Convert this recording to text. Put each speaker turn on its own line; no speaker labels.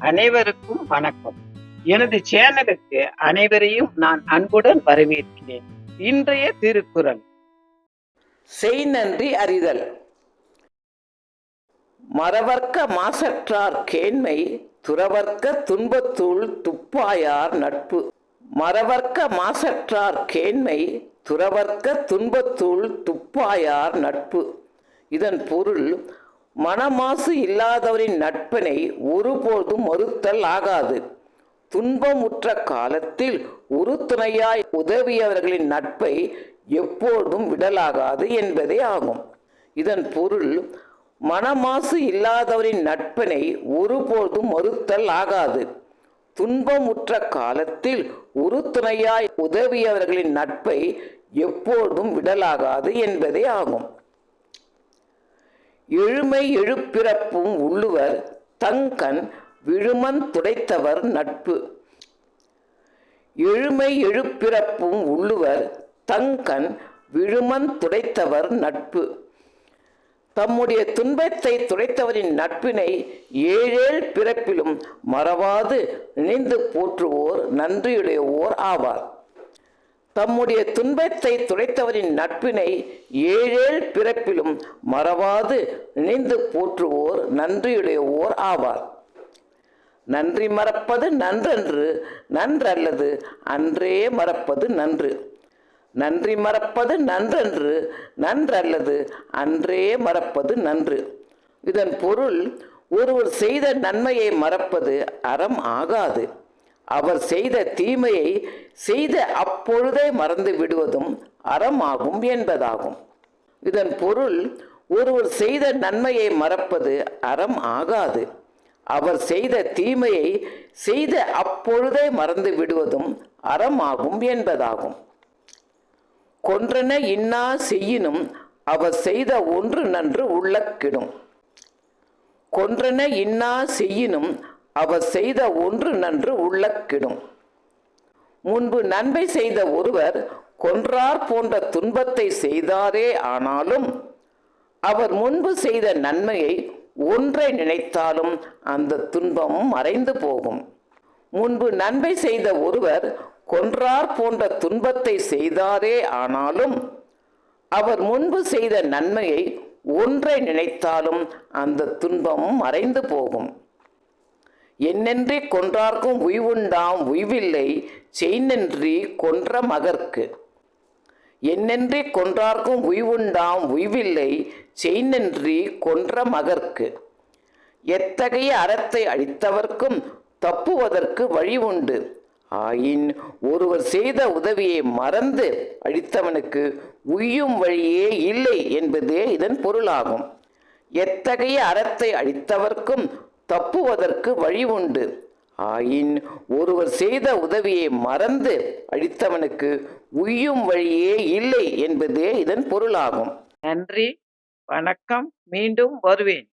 அனைவருக்கும் வணக்கம். எனது சேனலுக்கு அனைவரையும் நான் அன்புடன் வரவேற்கிறேன். இன்றைய திருக்குறள்,
செய் நன்றி அறிதல். மறவர்க்க மாசற்றார் கேண்மை துறவர்க்க துன்பத்துள் துப்பாயார் நட்பு. மறவர்க்க மாசற்றார் கேண்மை துறவர்க்க துன்பத்துள் துப்பாயார் நட்பு. இதன் பொருள், மனமாசு இல்லாதவரின் நட்பனை ஒருபோதும் மறுத்தல் ஆகாது. துன்பமுற்ற காலத்தில் உறுதுணையாய் உதவியவர்களின் நட்பை எப்போதும் விடலாகாது என்பதே ஆகும். இதன் பொருள், மனமாசு இல்லாதவரின் நட்பனை ஒருபோதும் மறுத்தல் ஆகாது. துன்பமுற்ற காலத்தில் உறுதுணையாய் உதவியவர்களின் நட்பை எப்போதும் விடலாகாது என்பதே ஆகும். எழுமை எழுப்பிறப்பும் உள்ளுவர் தங்கண் விழுமன் துடைத்தவர் நட்பு. எழுமை எழுப்பிறப்பும் உள்ளுவர் தங்கண் விழுமன் துடைத்தவர் நட்பு. தம்முடைய துன்பத்தை துடைத்தவரின் நட்பினை ஏழேழ் பிறப்பிலும் மறவாது நினைந்து போற்றுவோர் நன்றியுடையோர் ஆவார். தம்முடைய துன்பத்தை துடைத்தவரின் நட்பினை ஏழேழ் பிறப்பிலும் மறவாது நினைந்து போற்றுவோர் நன்றியுடையோர் ஆவார். நன்றி மறப்பது நன்றன்று, நன்றல்லது அன்றே மறப்பது நன்று. நன்றி மறப்பது நன்றன்று, நன்றல்லது அன்றே மறப்பது நன்று. இதன் பொருள், ஒருவர் செய்த நன்மையை மறப்பது அறம் ஆகாது. அவர் செய்த தீமையை செய்த அப்பொழுதே மறந்து விடுவதும் அறமாகும் என்பதாகும். இதன் பொருள், ஒருவர் செய்த நன்மையை மறப்பது அறம் ஆகாது. அவர் செய்த தீமையை செய்த அப்பொழுதே மறந்து விடுவதும் அறமாகும் என்பதாகும். கொன்றன இன்னா செய்யினும் அவர் செய்த ஒன்று நன்று உள்ளக்கிடும். கொன்றன இன்னா செய்யினும் அவர் செய்த ஒன்று நன்று உள்ளக்கிடும். முன்பு நன்மை செய்த ஒருவர் கொன்றார் போன்ற துன்பத்தை செய்தாரே ஆனாலும் அவர் முன்பு செய்த நன்மையை ஒன்றை நினைத்தாலும் அந்த துன்பம் மறைந்து போகும். முன்பு நன்மை செய்த ஒருவர் கொன்றார் போன்ற துன்பத்தை செய்தாரே ஆனாலும் அவர் முன்பு செய்த நன்மையை ஒன்றை நினைத்தாலும் அந்த துன்பம் மறைந்து போகும். என்னென்றி கொன்றார்க்கும் உய்வுண்டாம் உய்வில்லை செய்நன்றி கொன்ற மகற்கு. என்னென்றி கொன்றார்க்கும் உய்வுண்டாம் உய்வில்லை செய்நன்றி கொன்ற மகற்கு. எத்தகைய அறத்தை அழித்தவர்க்கும் தப்புவதற்கு வழி உண்டு. ஆயின் ஒருவர் செய்த உதவியை மறந்து அழித்தவனுக்கு உய்யும் வழியே இல்லை என்பதே இதன் பொருளாகும். எத்தகைய அறத்தை அழித்தவர்க்கும் தப்புவதற்கு வழி உண்டு. ஆயின் ஒருவர் செய்த உதவியை மறந்து அழித்தவனுக்கு உய்யும் வழியே இல்லை என்பதே இதன் பொருளாகும்.
நன்றி, வணக்கம். மீண்டும் வருவேன்.